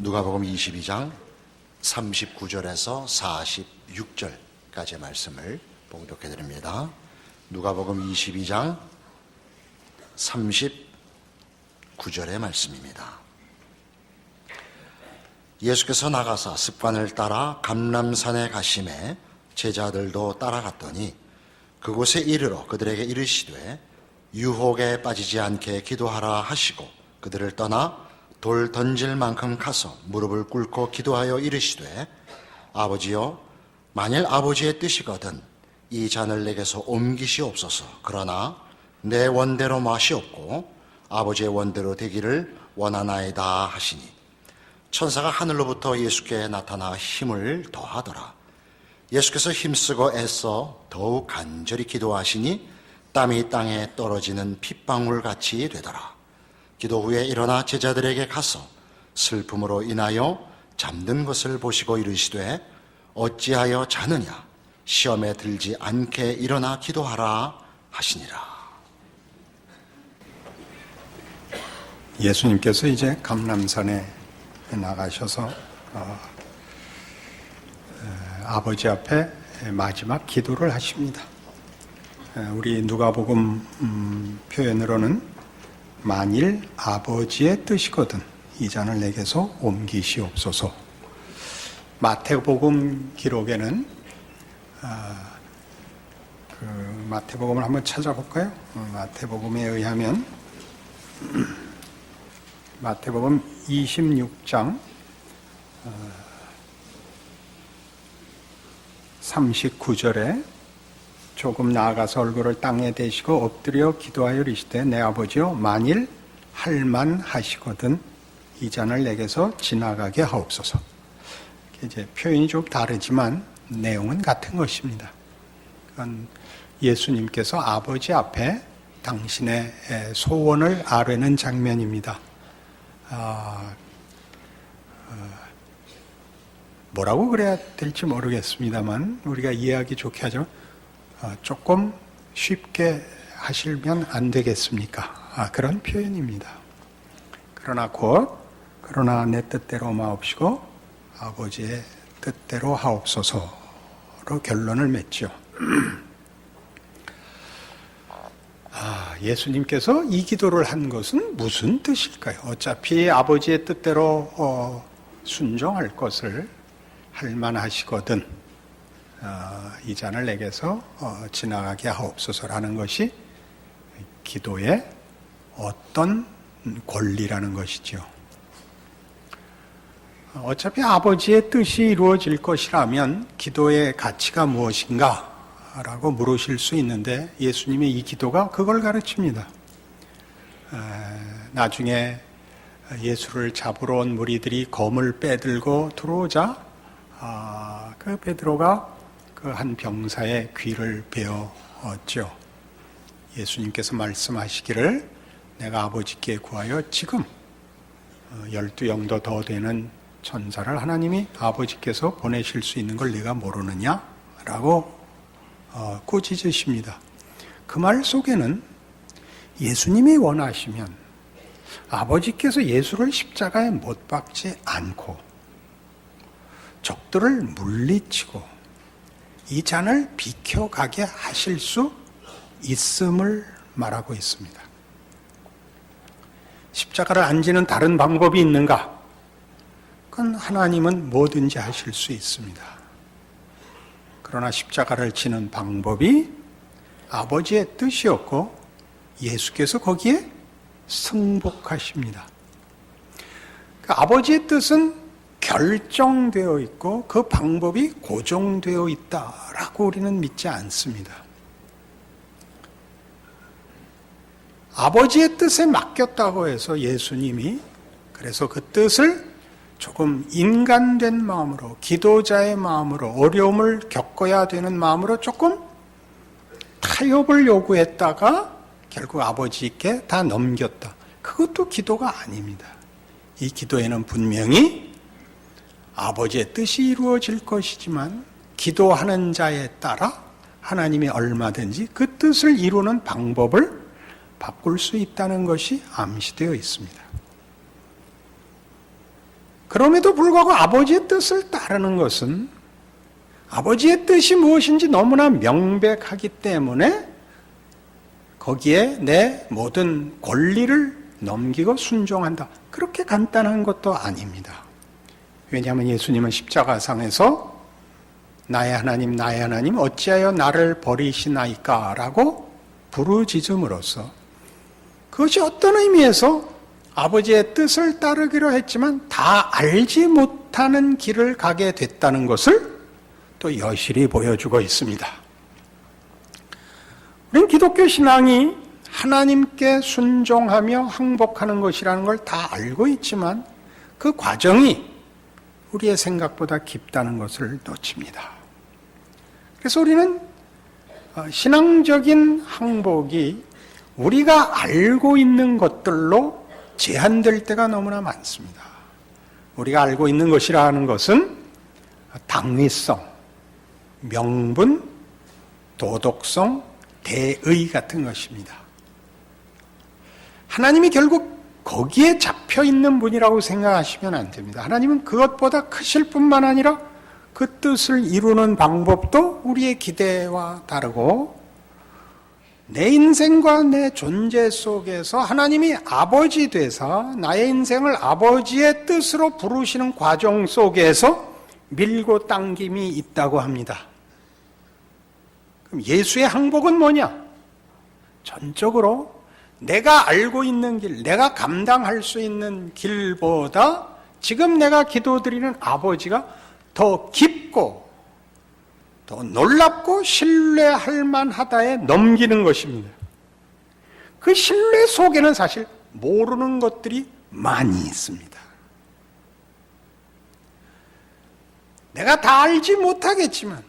누가복음 22장 39절에서 46절까지의 말씀을 봉독해 드립니다. 누가복음 22장 39절의 말씀입니다. 예수께서 나가사 습관을 따라 감람산에 가심에 제자들도 따라갔더니 그곳에 이르러 그들에게 이르시되 유혹에 빠지지 않게 기도하라 하시고 그들을 떠나 돌 던질 만큼 가서 무릎을 꿇고 기도하여 이르시되 아버지여, 만일 아버지의 뜻이거든 이 잔을 내게서 옮기시옵소서. 그러나 내 원대로 마시옵고 아버지의 원대로 되기를 원하나이다 하시니 천사가 하늘로부터 예수께 나타나 힘을 더하더라. 예수께서 힘쓰고 애써 더욱 간절히 기도하시니 땀이 땅에 떨어지는 핏방울같이 되더라. 기도 후에 일어나 제자들에게 가서 슬픔으로 인하여 잠든 것을 보시고 이르시되 어찌하여 자느냐, 시험에 들지 않게 일어나 기도하라 하시니라. 예수님께서 이제 감람산에 나가셔서 아버지 앞에 마지막 기도를 하십니다. 우리 누가복음 표현으로는 만일 아버지의 뜻이거든 이 잔을 내게서 옮기시옵소서. 마태복음 기록에는 마태복음을 한번 찾아볼까요? 마태복음에 의하면 마태복음 26장 39절에 조금 나아가서 얼굴을 땅에 대시고 엎드려 기도하여 이르시되 내 아버지여, 만일 할만하시거든 이 잔을 내게서 지나가게 하옵소서. 이제 표현이 좀 다르지만 내용은 같은 것입니다. 그건 예수님께서 아버지 앞에 당신의 소원을 아뢰는 장면입니다. 뭐라고 그래야 될지 모르겠습니다만 우리가 이해하기 좋게 하죠. 조금 쉽게 하시면 안 되겠습니까? 그런 표현입니다. 그러나 내 뜻대로 마옵시고 아버지의 뜻대로 하옵소서로 결론을 맺죠. 예수님께서 이 기도를 한 것은 무슨 뜻일까요? 어차피 아버지의 뜻대로 순종할 것을 할만하시거든 이 잔을 내게서 지나가게 하옵소서라는 것이 기도의 어떤 권리라는 것이죠. 어차피 아버지의 뜻이 이루어질 것이라면 기도의 가치가 무엇인가? 라고 물으실 수 있는데 예수님의 이 기도가 그걸 가르칩니다. 나중에 예수를 잡으러 온 무리들이 검을 빼들고 들어오자 그 베드로가 그 한 병사의 귀를 베었죠. 예수님께서 말씀하시기를 내가 아버지께 구하여 지금 12영도 더 되는 천사를 하나님이 아버지께서 보내실 수 있는 걸 네가 모르느냐? 라고 꾸짖으십니다. 그 말 속에는 예수님이 원하시면 아버지께서 예수를 십자가에 못 박지 않고 적들을 물리치고 이 잔을 비켜가게 하실 수 있음을 말하고 있습니다. 십자가를 안 지는 다른 방법이 있는가? 그건 하나님은 뭐든지 하실 수 있습니다. 그러나 십자가를 지는 방법이 아버지의 뜻이었고 예수께서 거기에 승복하십니다. 아버지의 뜻은 결정되어 있고 그 방법이 고정되어 있다라고 우리는 믿지 않습니다. 아버지의 뜻에 맡겼다고 해서 예수님이 그래서 그 뜻을 조금 인간된 마음으로, 기도자의 마음으로, 어려움을 겪어야 되는 마음으로 조금 타협을 요구했다가 결국 아버지께 다 넘겼다. 그것도 기도가 아닙니다. 이 기도에는 분명히 아버지의 뜻이 이루어질 것이지만 기도하는 자에 따라 하나님이 얼마든지 그 뜻을 이루는 방법을 바꿀 수 있다는 것이 암시되어 있습니다. 그럼에도 불구하고 아버지의 뜻을 따르는 것은 아버지의 뜻이 무엇인지 너무나 명백하기 때문에 거기에 내 모든 권리를 넘기고 순종한다. 그렇게 간단한 것도 아닙니다. 왜냐하면 예수님은 십자가상에서 나의 하나님 어찌하여 나를 버리시나이까 라고 부르짖음으로써 그것이 어떤 의미에서 아버지의 뜻을 따르기로 했지만 다 알지 못하는 길을 가게 됐다는 것을 또 여실히 보여주고 있습니다. 우리는 기독교 신앙이 하나님께 순종하며 항복하는 것이라는 걸 다 알고 있지만 그 과정이 우리의 생각보다 깊다는 것을 놓칩니다. 그래서 우리는 신앙적인 항복이 우리가 알고 있는 것들로 제한될 때가 너무나 많습니다. 우리가 알고 있는 것이라 하는 것은 당위성, 명분, 도덕성, 대의 같은 것입니다. 하나님이 결국 거기에 잡혀 있는 분이라고 생각하시면 안 됩니다. 하나님은 그것보다 크실 뿐만 아니라 그 뜻을 이루는 방법도 우리의 기대와 다르고 내 인생과 내 존재 속에서 하나님이 아버지 되사 나의 인생을 아버지의 뜻으로 부르시는 과정 속에서 밀고 당김이 있다고 합니다. 그럼 예수의 항복은 뭐냐? 전적으로 내가 알고 있는 길, 내가 감당할 수 있는 길보다 지금 내가 기도드리는 아버지가 더 깊고 더 놀랍고 신뢰할 만하다에 넘기는 것입니다. 그 신뢰 속에는 사실 모르는 것들이 많이 있습니다. 내가 다 알지 못하겠지만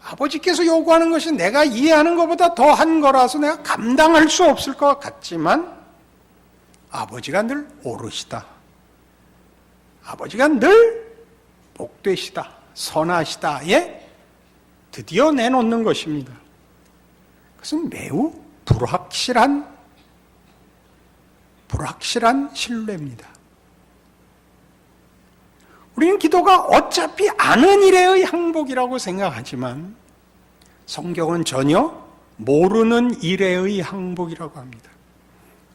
아버지께서 요구하는 것이 내가 이해하는 것보다 더한 거라서 내가 감당할 수 없을 것 같지만 아버지가 늘 오르시다. 아버지가 늘 복되시다. 선하시다에 드디어 내놓는 것입니다. 그것은 매우 불확실한 신뢰입니다. 우리는 기도가 어차피 아는 일의 항복이라고 생각하지만 성경은 전혀 모르는 일의 항복이라고 합니다.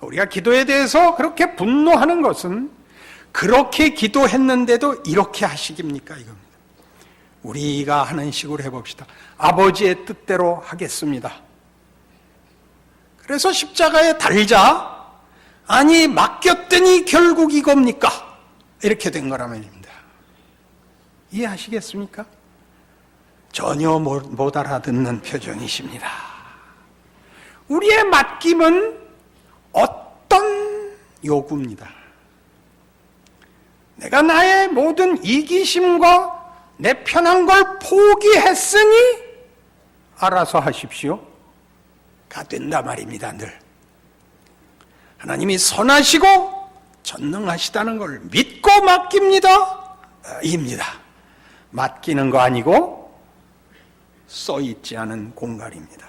우리가 기도에 대해서 그렇게 분노하는 것은 그렇게 기도했는데도 이렇게 하시깁니까? 이겁니다. 우리가 하는 식으로 해봅시다. 아버지의 뜻대로 하겠습니다. 그래서 십자가에 달자 아니 맡겼더니 결국 이겁니까? 이렇게 된 거라면입니다. 이해하시겠습니까? 전혀 못 알아듣는 표정이십니다. 우리의 맡김은 어떤 요구입니다. 내가 나의 모든 이기심과 내 편한 걸 포기했으니 알아서 하십시오. 가 된다 말입니다. 늘 하나님이 선하시고 전능하시다는 걸 믿고 맡깁니다. 입니다. 맡기는 거 아니고 써있지 않은 공갈입니다.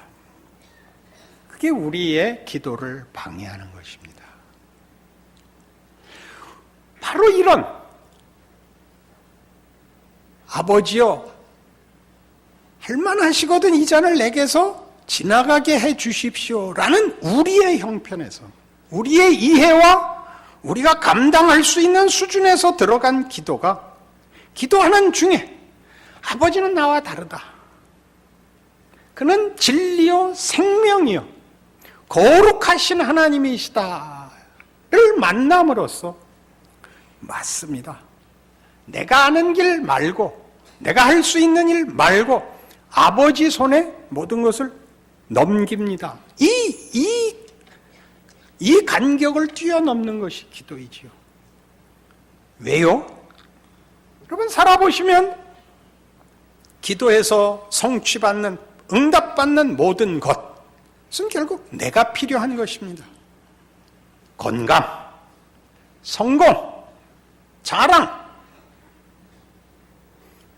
그게 우리의 기도를 방해하는 것입니다. 바로 이런 아버지여 할만하시거든 이 잔을 내게서 지나가게 해 주십시오라는 우리의 형편에서 우리의 이해와 우리가 감당할 수 있는 수준에서 들어간 기도가 기도하는 중에 아버지는 나와 다르다. 그는 진리요 생명이요 거룩하신 하나님이시다를 만남으로써 맞습니다. 내가 아는 길 말고 내가 할 수 있는 일 말고 아버지 손에 모든 것을 넘깁니다. 이 간격을 뛰어넘는 것이 기도이지요. 왜요? 여러분 살아보시면 기도에서 성취받는 응답받는 모든 것은 결국 내가 필요한 것입니다. 건강, 성공, 자랑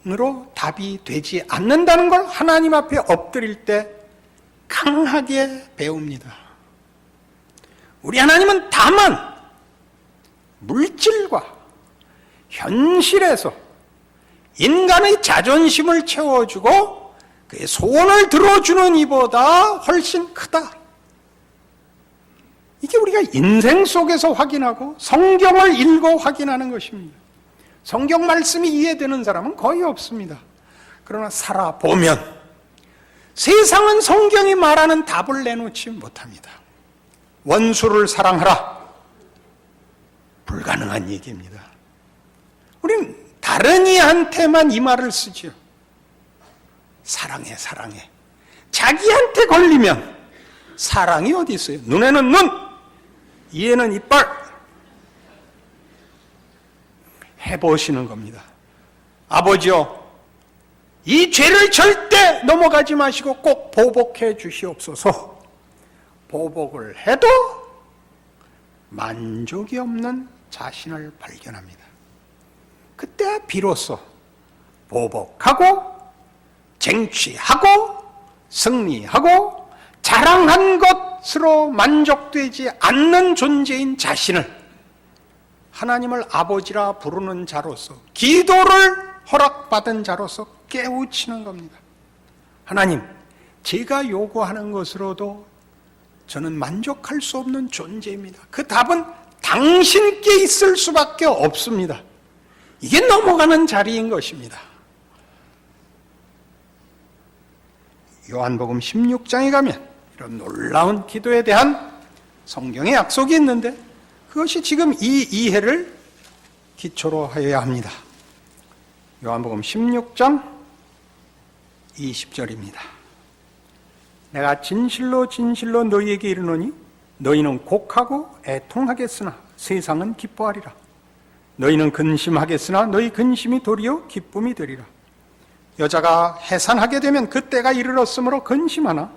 으로 답이 되지 않는다는 걸 하나님 앞에 엎드릴 때 강하게 배웁니다. 우리 하나님은 다만 물질과 현실에서 인간의 자존심을 채워주고 그의 소원을 들어주는 이보다 훨씬 크다. 이게 우리가 인생 속에서 확인하고 성경을 읽어 확인하는 것입니다. 성경 말씀이 이해되는 사람은 거의 없습니다. 그러나 살아보면 세상은 성경이 말하는 답을 내놓지 못합니다. 원수를 사랑하라. 불가능한 얘기입니다. 우리는 다른 이한테만 이 말을 쓰죠. 사랑해, 사랑해. 자기한테 걸리면 사랑이 어디 있어요? 눈에는 눈, 이에는 이빨. 해보시는 겁니다. 아버지요, 이 죄를 절대 넘어가지 마시고 꼭 보복해 주시옵소서. 보복을 해도 만족이 없는 자신을 발견합니다. 그때 비로소 보복하고 쟁취하고 승리하고 자랑한 것으로 만족되지 않는 존재인 자신을 하나님을 아버지라 부르는 자로서, 기도를 허락받은 자로서 깨우치는 겁니다. 하나님, 제가 요구하는 것으로도 저는 만족할 수 없는 존재입니다. 그 답은 당신께 있을 수밖에 없습니다. 이게 넘어가는 자리인 것입니다. 요한복음 16장에 가면 이런 놀라운 기도에 대한 성경의 약속이 있는데 그것이 지금 이 이해를 기초로 하여야 합니다. 요한복음 16장 20절입니다. 내가 진실로 진실로 너희에게 이르노니 너희는 곡하고 애통하겠으나 세상은 기뻐하리라. 너희는 근심하겠으나 너희 근심이 도리어 기쁨이 되리라. 여자가 해산하게 되면 그때가 이르렀으므로 근심하나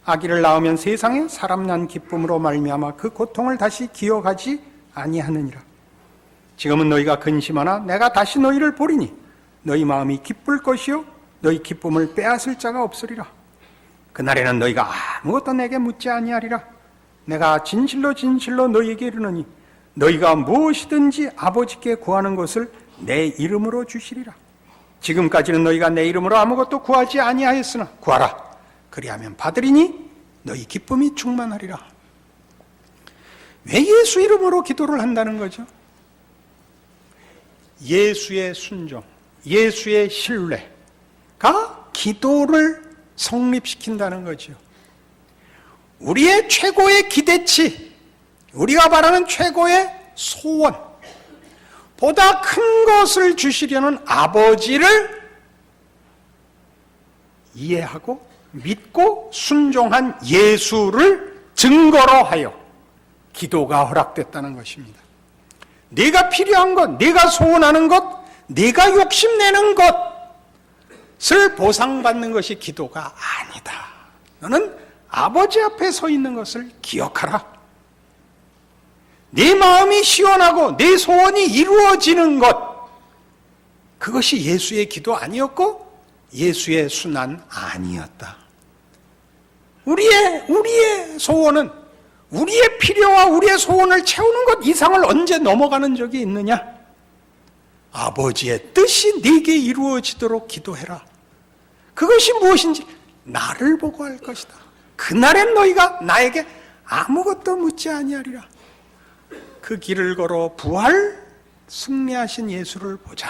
아기를 낳으면 세상에 사람 난 기쁨으로 말미암아 그 고통을 다시 기억하지 아니하느니라. 지금은 너희가 근심하나 내가 다시 너희를 보리니 너희 마음이 기쁠 것이요 너희 기쁨을 빼앗을 자가 없으리라. 그날에는 너희가 아무것도 내게 묻지 아니하리라. 내가 진실로 진실로 너희에게 이르노니 너희가 무엇이든지 아버지께 구하는 것을 내 이름으로 주시리라. 지금까지는 너희가 내 이름으로 아무것도 구하지 아니하였으나 구하라. 그리하면 받으리니 너희 기쁨이 충만하리라. 왜 예수 이름으로 기도를 한다는 거죠? 예수의 순종, 예수의 신뢰가 기도를 성립시킨다는 거죠. 우리의 최고의 기대치, 우리가 바라는 최고의 소원, 보다 큰 것을 주시려는 아버지를 이해하고 믿고 순종한 예수를 증거로 하여 기도가 허락됐다는 것입니다. 네가 필요한 것, 네가 소원하는 것, 네가 욕심내는 것을 보상받는 것이 기도가 아니다. 너는 아버지 앞에 서 있는 것을 기억하라. 네 마음이 시원하고 네 소원이 이루어지는 것, 그것이 예수의 기도 아니었고 예수의 순환 아니었다. 우리의 소원은 우리의 필요와 우리의 소원을 채우는 것 이상을 언제 넘어가는 적이 있느냐? 아버지의 뜻이 네게 이루어지도록 기도해라. 그것이 무엇인지 나를 보고 할 것이다. 그날엔 너희가 나에게 아무것도 묻지 아니하리라. 그 길을 걸어 부활 승리하신 예수를 보자.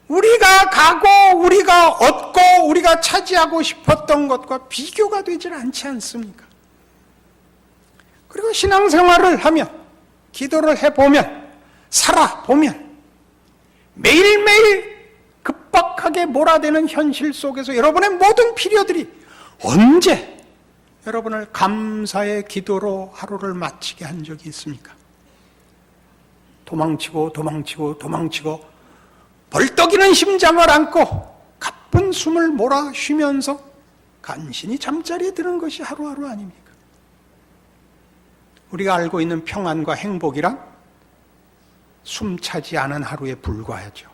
우리가 가고 우리가 얻고 우리가 차지하고 싶었던 것과 비교가 되질 않지 않습니까? 그리고 신앙생활을 하면, 기도를 해보면, 살아보면 매일매일 급박하게 몰아대는 현실 속에서 여러분의 모든 필요들이 언제 여러분을 감사의 기도로 하루를 마치게 한 적이 있습니까? 도망치고 도망치고 도망치고 벌떡이는 심장을 안고 가쁜 숨을 몰아 쉬면서 간신히 잠자리에 드는 것이 하루하루 아닙니까? 우리가 알고 있는 평안과 행복이란 숨차지 않은 하루에 불과하죠.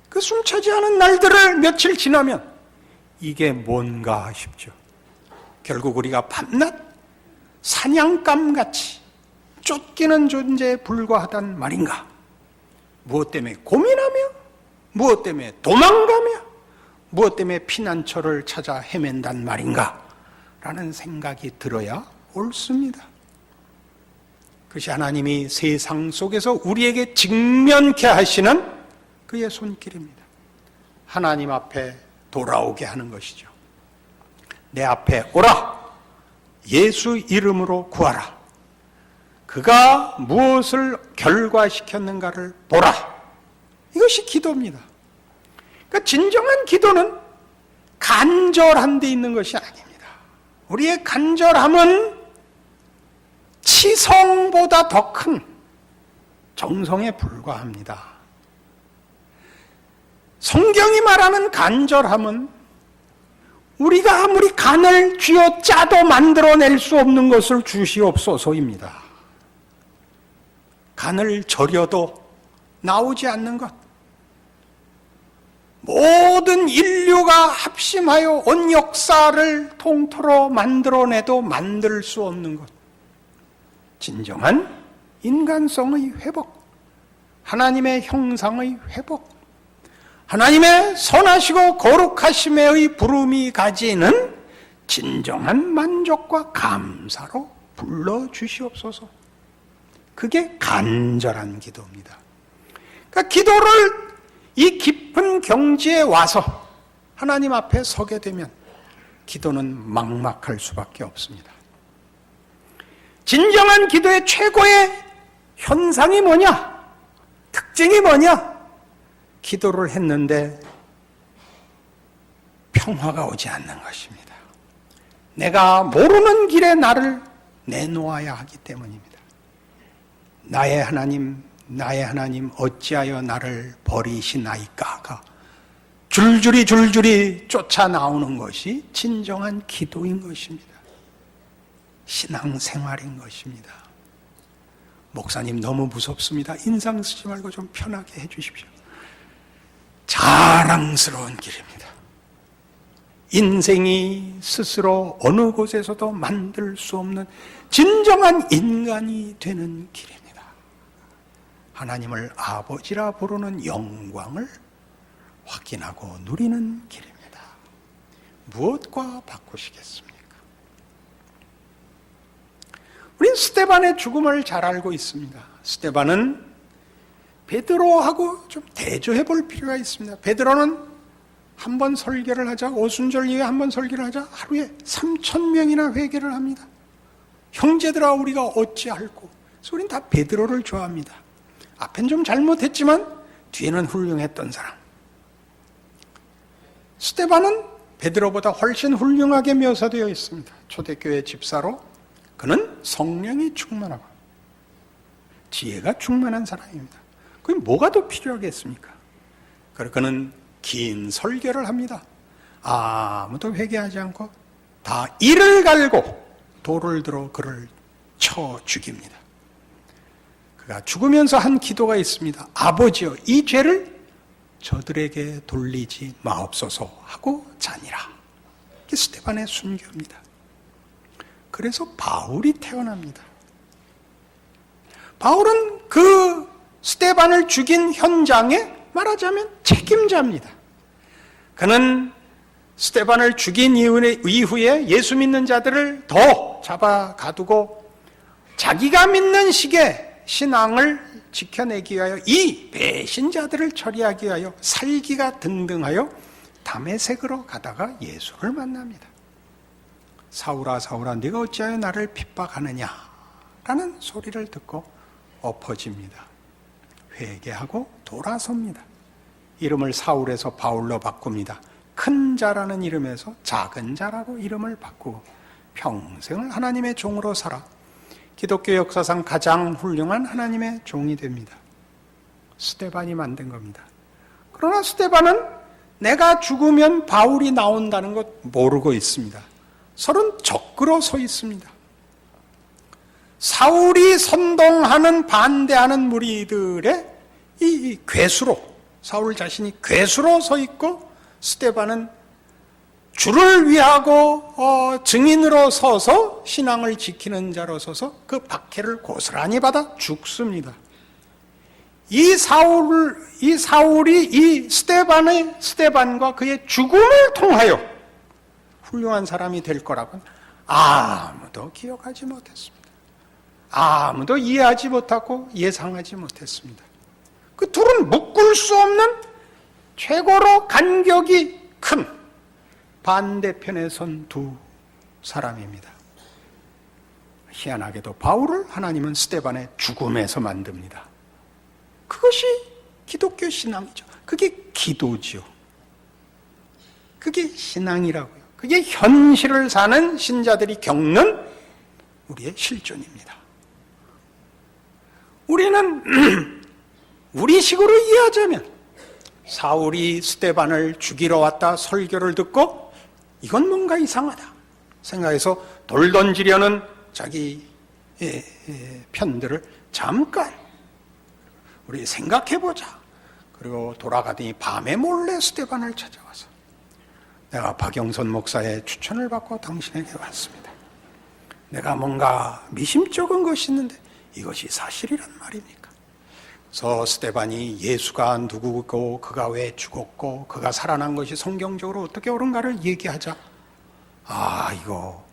그 숨차지 않은 날들을 며칠 지나면 이게 뭔가 싶죠. 결국 우리가 밤낮 사냥감같이 쫓기는 존재에 불과하단 말인가? 무엇 때문에 고민하며, 무엇 때문에 도망가며, 무엇 때문에 피난처를 찾아 헤맨단 말인가? 라는 생각이 들어야 옳습니다. 그것이 하나님이 세상 속에서 우리에게 직면케 하시는 그의 손길입니다. 하나님 앞에 돌아오게 하는 것이죠. 내 앞에 오라. 예수 이름으로 구하라. 그가 무엇을 결과시켰는가를 보라. 이것이 기도입니다. 그러니까 진정한 기도는 간절한 데 있는 것이 아닙니다. 우리의 간절함은 치성보다 더 큰 정성에 불과합니다. 성경이 말하는 간절함은 우리가 아무리 간을 쥐어 짜도 만들어낼 수 없는 것을 주시옵소서입니다. 간을 절여도 나오지 않는 것, 모든 인류가 합심하여 온 역사를 통틀어 만들어내도 만들 수 없는 것, 진정한 인간성의 회복, 하나님의 형상의 회복, 하나님의 선하시고 거룩하심의 부름이 가지는 진정한 만족과 감사로 불러주시옵소서. 그게 간절한 기도입니다. 그러니까 기도를 이 깊은 경지에 와서 하나님 앞에 서게 되면 기도는 막막할 수밖에 없습니다. 진정한 기도의 최고의 현상이 뭐냐? 특징이 뭐냐? 기도를 했는데 평화가 오지 않는 것입니다. 내가 모르는 길에 나를 내놓아야 하기 때문입니다. 나의 하나님 어찌하여 나를 버리시나이까가 줄줄이 쫓아 나오는 것이 진정한 기도인 것입니다. 신앙생활인 것입니다. 목사님 너무 무섭습니다. 인상 쓰지 말고 좀 편하게 해 주십시오. 자랑스러운 길입니다. 인생이 스스로 어느 곳에서도 만들 수 없는 진정한 인간이 되는 길입니다. 하나님을 아버지라 부르는 영광을 확인하고 누리는 길입니다. 무엇과 바꾸시겠습니까? 우린 스데반의 죽음을 잘 알고 있습니다. 스데반은 베드로하고 좀 대조해 볼 필요가 있습니다. 베드로는 한 번 설교를 하자, 오순절 이후에 한 번 설교를 하자 하루에 3,000명이나 회개를 합니다. 형제들아 우리가 어찌할꼬. 그래서 우린 다 베드로를 좋아합니다. 앞엔 좀 잘못했지만 뒤에는 훌륭했던 사람. 스데반은 베드로보다 훨씬 훌륭하게 묘사되어 있습니다. 초대교회 집사로 그는 성령이 충만하고 지혜가 충만한 사람입니다. 그게 뭐가 더 필요하겠습니까? 그래서 그는 긴 설교를 합니다. 아무도 회개하지 않고 다 이를 갈고 돌을 들어 그를 쳐 죽입니다. 그가 죽으면서 한 기도가 있습니다. 아버지여 이 죄를 저들에게 돌리지 마옵소서 하고 자니라. 이게 스데반의 순교입니다. 그래서 바울이 태어납니다. 바울은 그 스데반을 죽인 현장에 말하자면 책임자입니다. 그는 스데반을 죽인 이후에 예수 믿는 자들을 더 잡아 가두고 자기가 믿는 식의 신앙을 지켜내기 위하여 이 배신자들을 처리하기 위하여 살기가 등등하여 다메섹으로 가다가 예수를 만납니다. 사울아 사울아 네가 어찌하여 나를 핍박하느냐 라는 소리를 듣고 엎어집니다. 회개하고 돌아섭니다. 이름을 사울에서 바울로 바꿉니다. 큰 자라는 이름에서 작은 자라고 이름을 바꾸고 평생을 하나님의 종으로 살아 기독교 역사상 가장 훌륭한 하나님의 종이 됩니다. 스데반이 만든 겁니다. 그러나 스데반은 내가 죽으면 바울이 나온다는 것 모르고 있습니다. 서로 적그러 서 있습니다. 사울이 선동하는 반대하는 무리들의 이 괴수로, 사울 자신이 괴수로 서 있고 스데반은 주를 위하고 증인으로 서서 신앙을 지키는 자로 서서 그 박해를 고스란히 받아 죽습니다. 이 사울이 이 스데반과 그의 죽음을 통하여 훌륭한 사람이 될 거라고는 아무도 기억하지 못했습니다. 아무도 이해하지 못하고 예상하지 못했습니다. 그 둘은 묶을 수 없는 최고로 간격이 큰 반대편에 선 두 사람입니다. 희한하게도 바울을 하나님은 스데반의 죽음에서 만듭니다. 그것이 기독교 신앙이죠. 그게 기도지요. 그게 신앙이라고요. 그게 현실을 사는 신자들이 겪는 우리의 실존입니다. 우리는 우리식으로 이해하자면 사울이 스데반을 죽이러 왔다 설교를 듣고 이건 뭔가 이상하다 생각해서 돌 던지려는 자기 편들을 잠깐 우리 생각해보자. 그리고 돌아가더니 밤에 몰래 스데반을 찾아와서 내가 박영선 목사의 추천을 받고 당신에게 왔습니다. 내가 뭔가 미심쩍은 것이 있는데 이것이 사실이란 말입니까? 그래서 스데반이 예수가 누구고 그가 왜 죽었고 그가 살아난 것이 성경적으로 어떻게 옳은가를 얘기하자. 이거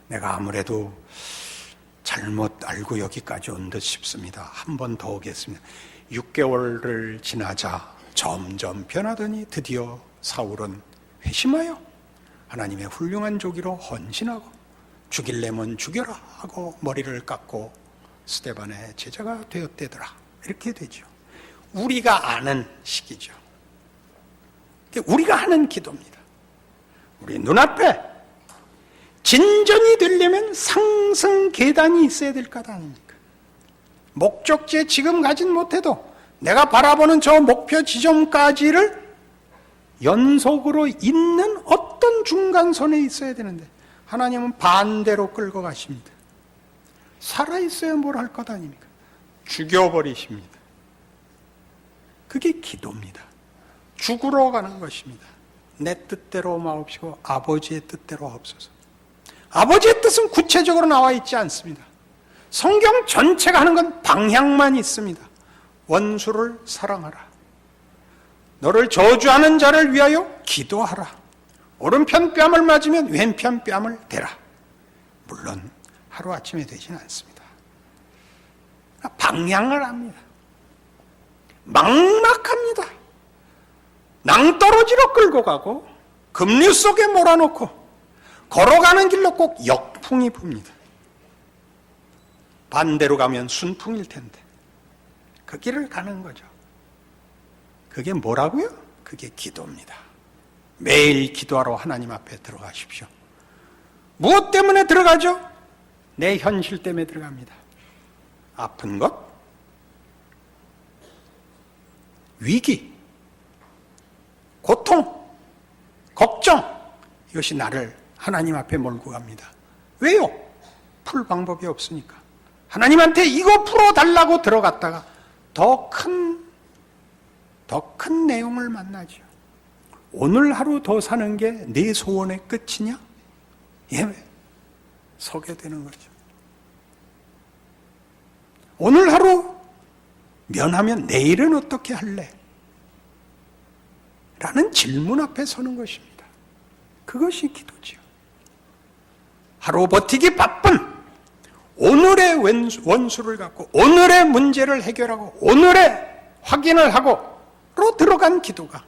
내가 아무래도 잘못 알고 여기까지 온 듯 싶습니다. 한 번 더 오겠습니다. 6개월을 지나자 점점 변하더니 드디어 사울은 회심하여 하나님의 훌륭한 조기로 헌신하고 죽일래면 죽여라 하고 머리를 깎고 스데반의 제자가 되었대더라. 이렇게 되죠. 우리가 아는 시기죠. 우리가 하는 기도입니다. 우리 눈앞에 진전이 되려면 상승 계단이 있어야 될 것 아닙니까? 목적지에 지금 가진 못해도 내가 바라보는 저 목표 지점까지를 연속으로 잇는 어떤 중간선에 있어야 되는데 하나님은 반대로 끌고 가십니다. 살아있어야 뭘 할 것 아닙니까? 죽여버리십니다. 그게 기도입니다. 죽으러 가는 것입니다. 내 뜻대로 마옵시고 아버지의 뜻대로 하옵소서. 아버지의 뜻은 구체적으로 나와 있지 않습니다. 성경 전체가 하는 건 방향만 있습니다. 원수를 사랑하라. 너를 저주하는 자를 위하여 기도하라. 오른편 뺨을 맞으면 왼편 뺨을 대라. 물론 하루아침에 되지는 않습니다. 방향을 합니다. 막막합니다. 낭떠러지로 끌고 가고 급류 속에 몰아놓고 걸어가는 길로 꼭 역풍이 붑니다. 반대로 가면 순풍일 텐데 그 길을 가는 거죠. 그게 뭐라고요? 그게 기도입니다. 매일 기도하러 하나님 앞에 들어가십시오. 무엇 때문에 들어가죠? 내 현실 때문에 들어갑니다. 아픈 것, 위기, 고통, 걱정, 이것이 나를 하나님 앞에 몰고 갑니다. 왜요? 풀 방법이 없으니까. 하나님한테 이거 풀어달라고 들어갔다가 더 큰 내용을 만나죠. 오늘 하루 더 사는 게 내 소원의 끝이냐? 예, 서게 되는 거죠. 오늘 하루 면하면 내일은 어떻게 할래? 라는 질문 앞에 서는 것입니다. 그것이 기도지요. 하루 버티기 바쁜 오늘의 원수를 갖고 오늘의 문제를 해결하고 오늘의 확인을 하고로 들어간 기도가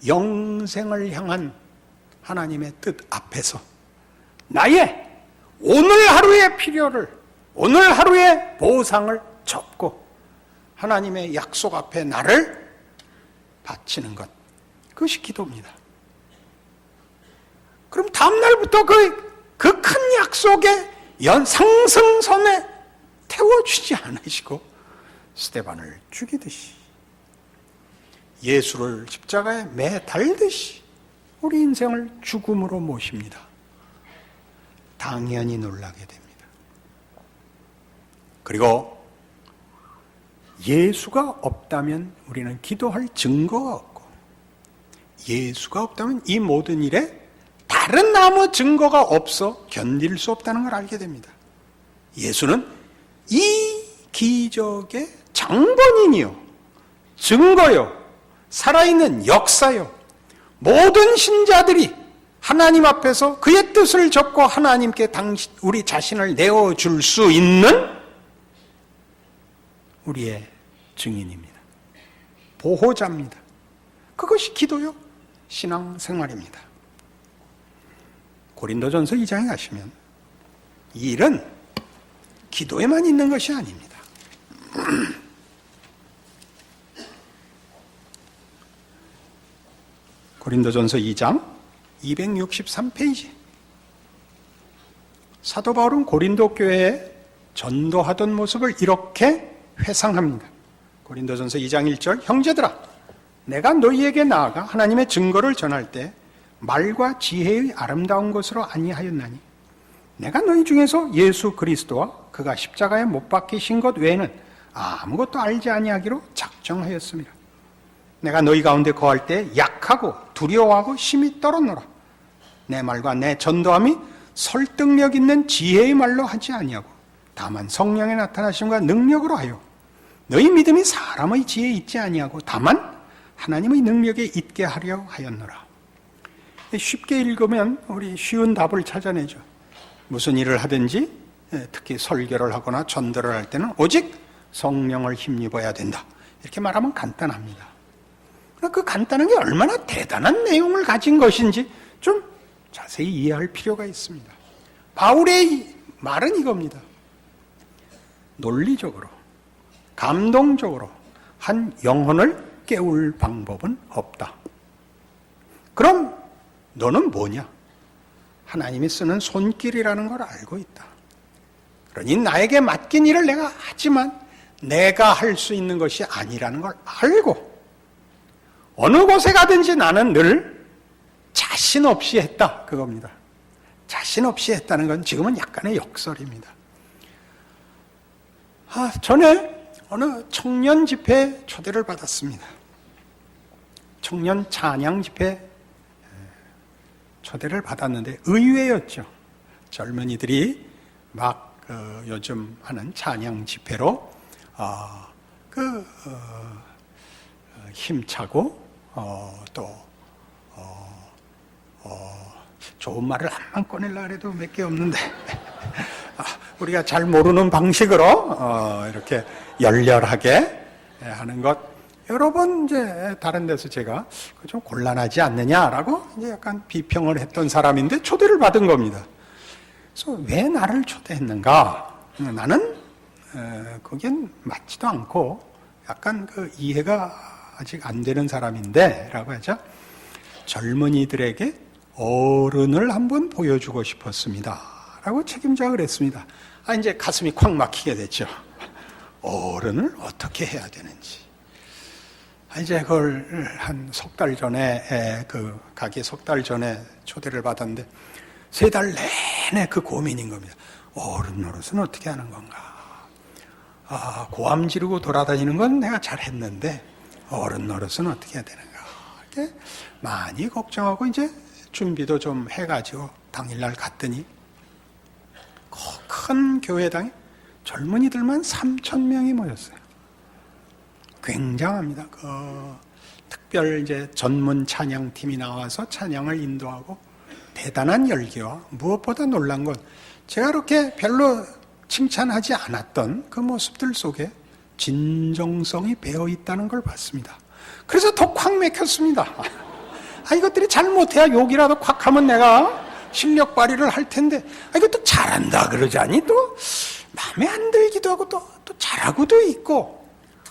영생을 향한 하나님의 뜻 앞에서 나의 오늘 하루의 필요를 오늘 하루의 보상을 접고 하나님의 약속 앞에 나를 바치는 것, 그것이 기도입니다. 그럼 다음 날부터 그 큰 약속의 상승선에 태워주지 않으시고 스데반을 죽이듯이 예수를 십자가에 매달듯이 우리 인생을 죽음으로 모십니다. 당연히 놀라게 됩니다. 그리고 예수가 없다면 우리는 기도할 증거가 없고 예수가 없다면 이 모든 일에 다른 아무 증거가 없어 견딜 수 없다는 걸 알게 됩니다. 예수는 이 기적의 장본인이요, 증거요, 살아있는 역사요. 모든 신자들이 하나님 앞에서 그의 뜻을 접고 하나님께 우리 자신을 내어줄 수 있는 우리의 증인입니다. 보호자입니다. 그것이 기도요, 신앙생활입니다. 고린도전서 2장에 가시면 이 일은 기도에만 있는 것이 아닙니다. 고린도전서 2장 263페이지. 사도 바울은 고린도 교회에 전도하던 모습을 이렇게 회상합니다. 고린도전서 2장 1절, 형제들아, 내가 너희에게 나아가 하나님의 증거를 전할 때 말과 지혜의 아름다운 것으로 아니하였나니 내가 너희 중에서 예수 그리스도와 그가 십자가에 못 박히신 것 외에는 아무것도 알지 아니하기로 작정하였습니다. 내가 너희 가운데 거할 때 약하고 두려워하고 심히 떨었노라. 내 말과 내 전도함이 설득력 있는 지혜의 말로 하지 아니하고 다만 성령의 나타나심과 능력으로 하여 너희 믿음이 사람의 지혜에 있지 아니하고 다만 하나님의 능력에 있게 하려 하였노라. 쉽게 읽으면 우리 쉬운 답을 찾아내죠. 무슨 일을 하든지 특히 설교를 하거나 전도를 할 때는 오직 성령을 힘입어야 된다. 이렇게 말하면 간단합니다. 그 간단한 게 얼마나 대단한 내용을 가진 것인지 좀 자세히 이해할 필요가 있습니다. 바울의 말은 이겁니다. 논리적으로, 감동적으로 한 영혼을 깨울 방법은 없다. 그럼 너는 뭐냐? 하나님이 쓰는 손길이라는 걸 알고 있다. 그러니 나에게 맡긴 일을 내가 하지만 내가 할 수 있는 것이 아니라는 걸 알고 어느 곳에 가든지 나는 늘 자신 없이 했다. 그겁니다. 자신 없이 했다는 건 지금은 약간의 역설입니다. 전에 어느 청년 집회에 초대를 받았습니다. 청년 찬양 집회 초대를 받았는데 의외였죠. 젊은이들이 막 요즘 하는 찬양 집회로 힘차고 좋은 말을 한번 꺼내려고 해도 몇 개 없는데 우리가 잘 모르는 방식으로 이렇게 열렬하게 하는 것, 여러 번 이제 다른 데서 제가 좀 곤란하지 않느냐라고 이제 약간 비평을 했던 사람인데 초대를 받은 겁니다. 그래서 왜 나를 초대했는가? 나는 거긴 맞지도 않고 약간 그 이해가 아직 안 되는 사람인데 라고 하죠. 젊은이들에게 어른을 한번 보여주고 싶었습니다 라고 책임자가 그랬습니다. 이제 가슴이 콱 막히게 됐죠. 어른을 어떻게 해야 되는지. 이제 그걸 한 석 달 전에, 가기 석 달 전에 초대를 받았는데, 3달 내내 그 고민인 겁니다. 어른 노릇은 어떻게 하는 건가? 고함 지르고 돌아다니는 건 내가 잘했는데, 어른 노릇은 어떻게 해야 되는가? 이렇게 많이 걱정하고, 이제 준비도 좀 해가지고, 당일날 갔더니, 큰 교회당에 젊은이들만 3,000명이 모였어요. 굉장합니다. 특별 이제 전문 찬양팀이 나와서 찬양을 인도하고 대단한 열기와 무엇보다 놀란 건 제가 그렇게 별로 칭찬하지 않았던 그 모습들 속에 진정성이 배어 있다는 걸 봤습니다. 그래서 더 콱 맥혔습니다. 이것들이 잘못해야 욕이라도 콱 하면 내가 실력 발휘를 할 텐데, 이것도 잘한다 그러자니 또 마음에 안 들기도 하고 또 잘하고도 있고,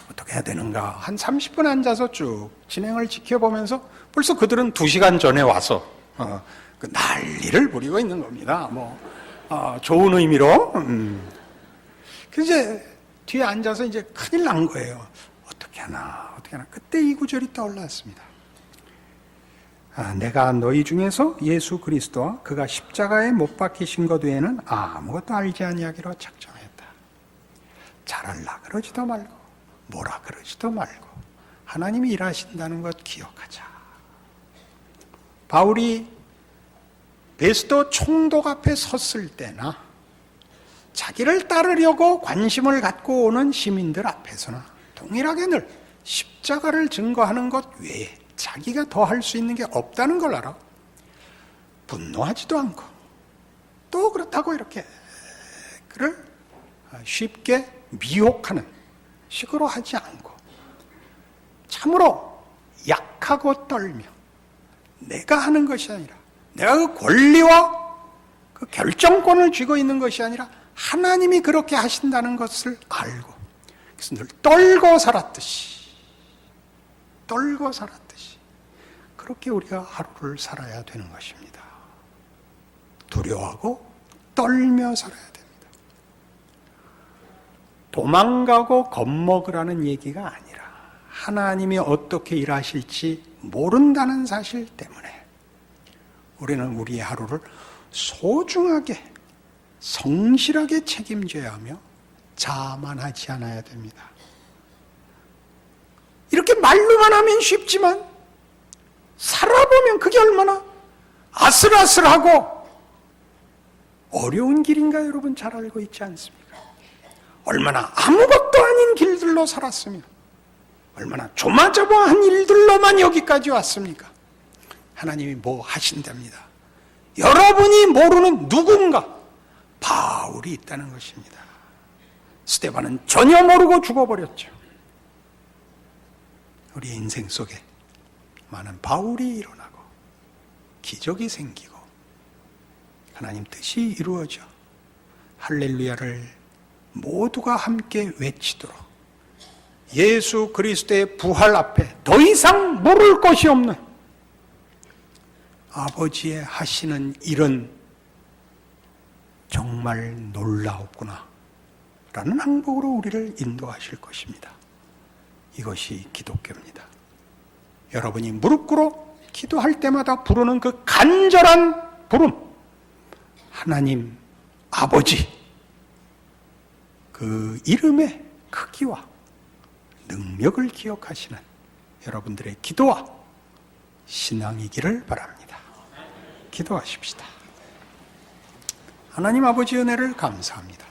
어떻게 해야 되는가. 한 30분 앉아서 쭉 진행을 지켜보면서 벌써 그들은 2시간 전에 와서 그 난리를 부리고 있는 겁니다. 좋은 의미로. 그래서 이제 뒤에 앉아서 이제 큰일 난 거예요. 어떻게 하나. 그때 이 구절이 떠올랐습니다. 내가 너희 중에서 예수 그리스도와 그가 십자가에 못 박히신 것 외에는 아무것도 알지 아니하기로 작정했다. 잘하려 그러지도 말고 뭐라 그러지도 말고 하나님이 일하신다는 것 기억하자. 바울이 베스도 총독 앞에 섰을 때나 자기를 따르려고 관심을 갖고 오는 시민들 앞에서나 동일하게 늘 십자가를 증거하는 것 외에 자기가 더 할 수 있는 게 없다는 걸 알아. 분노하지도 않고 또 그렇다고 이렇게 그를 쉽게 미혹하는 식으로 하지 않고 참으로 약하고 떨며 내가 하는 것이 아니라 내가 그 권리와 그 결정권을 쥐고 있는 것이 아니라 하나님이 그렇게 하신다는 것을 알고 그래서 늘 떨고 살았듯이 그렇게 우리가 하루를 살아야 되는 것입니다. 두려워하고 떨며 살아야 됩니다. 도망가고 겁먹으라는 얘기가 아니라 하나님이 어떻게 일하실지 모른다는 사실 때문에 우리는 우리의 하루를 소중하게 성실하게 책임져야 하며 자만하지 않아야 됩니다. 이렇게 말로만 하면 쉽지만 살아보면 그게 얼마나 아슬아슬하고 어려운 길인가 여러분 잘 알고 있지 않습니까? 얼마나 아무것도 아닌 길들로 살았으며 얼마나 조마조마한 일들로만 여기까지 왔습니까? 하나님이 뭐 하신답니다. 여러분이 모르는 누군가 바울이 있다는 것입니다. 스데반은 전혀 모르고 죽어버렸죠. 우리의 인생 속에 많은 바울이 일어나고 기적이 생기고 하나님 뜻이 이루어져 할렐루야를 모두가 함께 외치도록 예수 그리스도의 부활 앞에 더 이상 모를 것이 없는 아버지의 하시는 일은 정말 놀라웠구나 라는 항목으로 우리를 인도하실 것입니다. 이것이 기독교입니다. 여러분이 무릎 꿇어 기도할 때마다 부르는 그 간절한 부름, 하나님 아버지, 그 이름의 크기와 능력을 기억하시는 여러분들의 기도와 신앙이기를 바랍니다. 기도하십시다. 하나님 아버지 은혜를 감사합니다.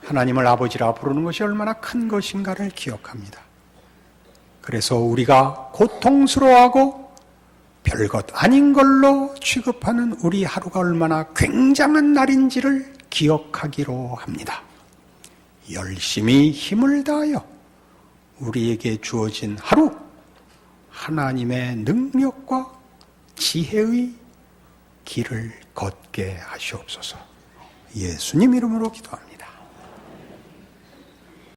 하나님을 아버지라 부르는 것이 얼마나 큰 것인가를 기억합니다. 그래서 우리가 고통스러워하고 별것 아닌 걸로 취급하는 우리 하루가 얼마나 굉장한 날인지를 기억하기로 합니다. 열심히 힘을 다하여 우리에게 주어진 하루, 하나님의 능력과 지혜의 길을 걷게 하시옵소서. 예수님 이름으로 기도합니다.